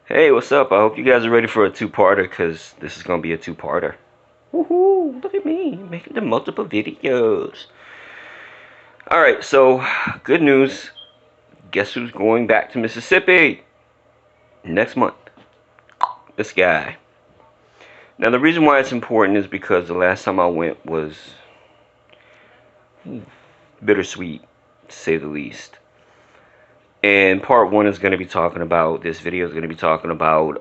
Hey, what's up? I hope you guys are ready for a two-parter because this is gonna be a two-parter. Woohoo! Look at me making the multiple videos. All right, so good news. Guess who's going back to Mississippi next month? This guy. Now, the reason why it's important is because the last time I went was bittersweet, to say the least. And part one is going to be talking about this video is going to be talking about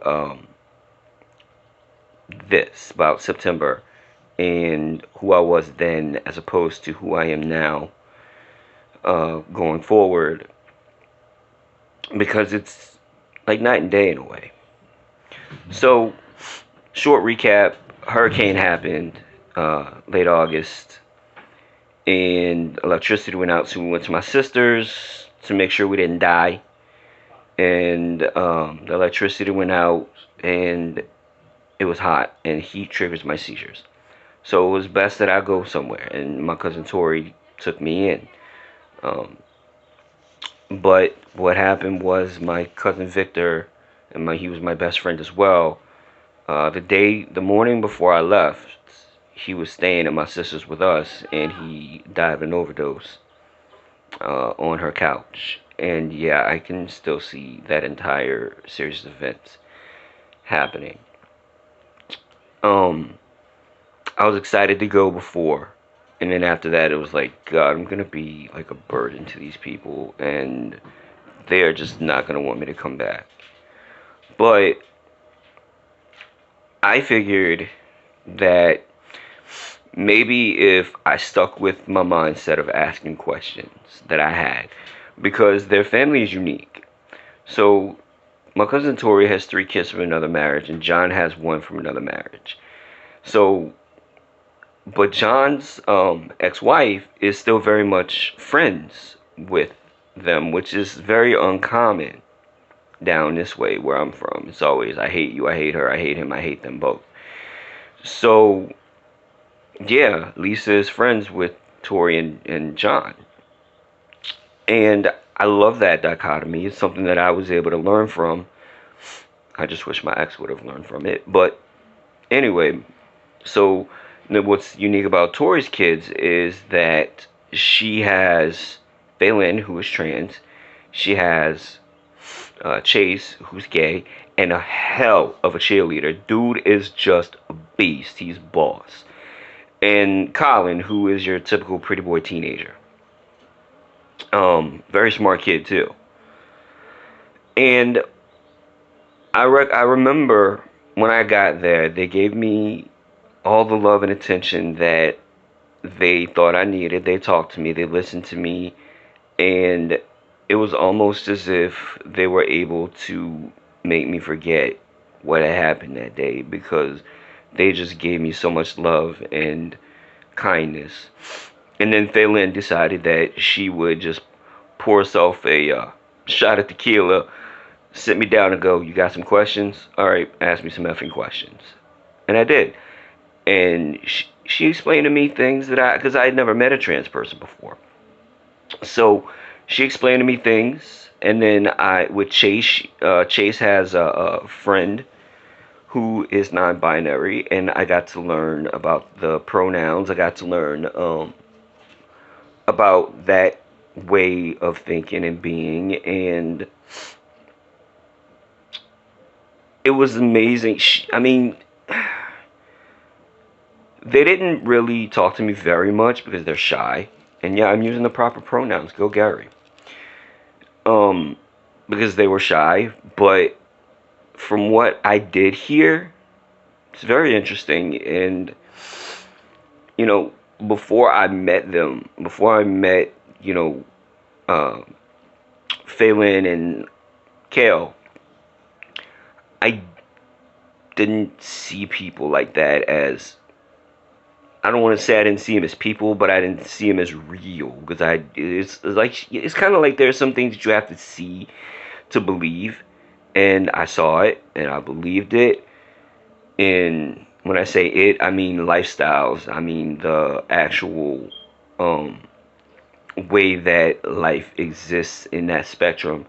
about September and who I was then as opposed to who I am now going forward, because it's like night and day in a way. So, short recap: hurricane happened late August, and electricity went out, so we went to my sister's to make sure we didn't die. And the electricity went out, and it was hot, and heat triggers my seizures. So it was best that I go somewhere, and my cousin Tori took me in. Um, but what happened was my cousin Victor, and he was my best friend as well. The morning before I left, he was staying at my sister's with us, and he died of an overdose on her couch. And yeah, I can still see that entire series of events happening. Um, I was excited to go before, and then after that, it was like, God, I'm gonna be like a burden to these people, and they are just not gonna want me to come back. But I figured that maybe if I stuck with my mindset of asking questions that I had, because their family is unique. So my cousin Tori has 3 kids from another marriage, and John has 1 from another marriage. So, but John's ex-wife is still very much friends with them, which is very uncommon down this way where I'm from. It's always, I hate you, I hate her, I hate him, I hate them both. So yeah, Lisa is friends with Tori and John. And I love that dichotomy. It's something that I was able to learn from. I just wish my ex would have learned from it. But anyway, so what's unique about Tori's kids is that she has Phelan, who is trans. She has Chase, who's gay, and a hell of a cheerleader. Dude is just a beast. He's boss. And Colin, who is your typical pretty boy teenager. Very smart kid too. And I remember when I got there, they gave me all the love and attention that they thought I needed. They talked to me, they listened to me, and it was almost as if they were able to make me forget what had happened that day, because they just gave me so much love and kindness. And then Phelan decided that she would just pour herself a shot of tequila, sit me down and go, you got some questions? All right, ask me some effing questions. And I did. And she explained to me things because I had never met a trans person before. So she explained to me things. And then with Chase, Chase has a friend who is non-binary, and I got to learn about the pronouns. I got to learn about that way of thinking and being, and it was amazing. I mean, they didn't really talk to me very much because they're shy, and yeah, I'm using the proper pronouns. Go Gary. Um, because they were shy, but from what I did hear, it's very interesting. And you know, before I met them, before I met, you know, uh, Phelan and Kale, I didn't see people like that as, I don't want to say I didn't see him as people, but I didn't see him as real, because it's kind of like there's some things that you have to see to believe, and I saw it and I believed it. And when I say it, I mean lifestyles. I mean the actual um, way that life exists in that spectrum.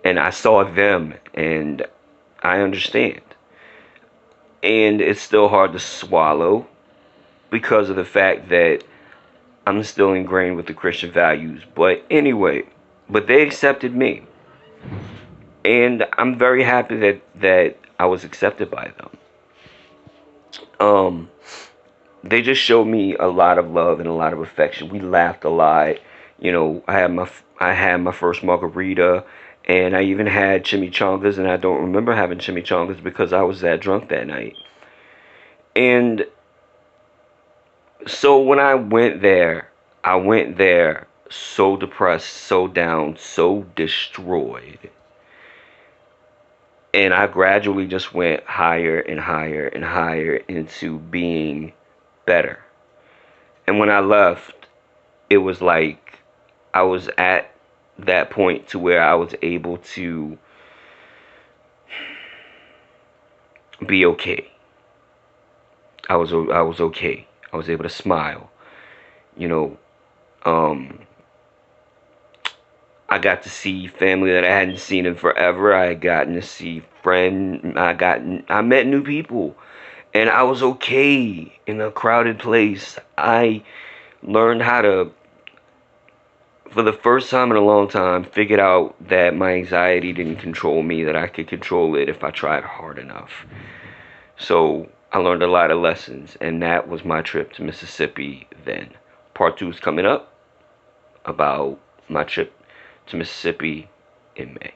And I saw them, and I understand. And it's still hard to swallow because of the fact that I'm still ingrained with the Christian values. But anyway, but they accepted me. And I'm very happy that I was accepted by them. Um, they just showed me a lot of love and a lot of affection. We laughed a lot. You know, I had my first margarita, and I even had chimichangas, and I don't remember having chimichangas because I was that drunk that night. And so when I went there so depressed, so down, so destroyed. And I gradually just went higher and higher and higher into being better. And when I left, it was like I was at that point to where I was able to be okay. I was okay. I was able to smile. You know, um, I got to see family that I hadn't seen in forever. I had gotten to see I met new people, and I was okay in a crowded place. I learned how to, for the first time in a long time, figured out that my anxiety didn't control me, that I could control it if I tried hard enough. So I learned a lot of lessons, and that was my trip to Mississippi then. Part two is coming up about my trip to Mississippi in May.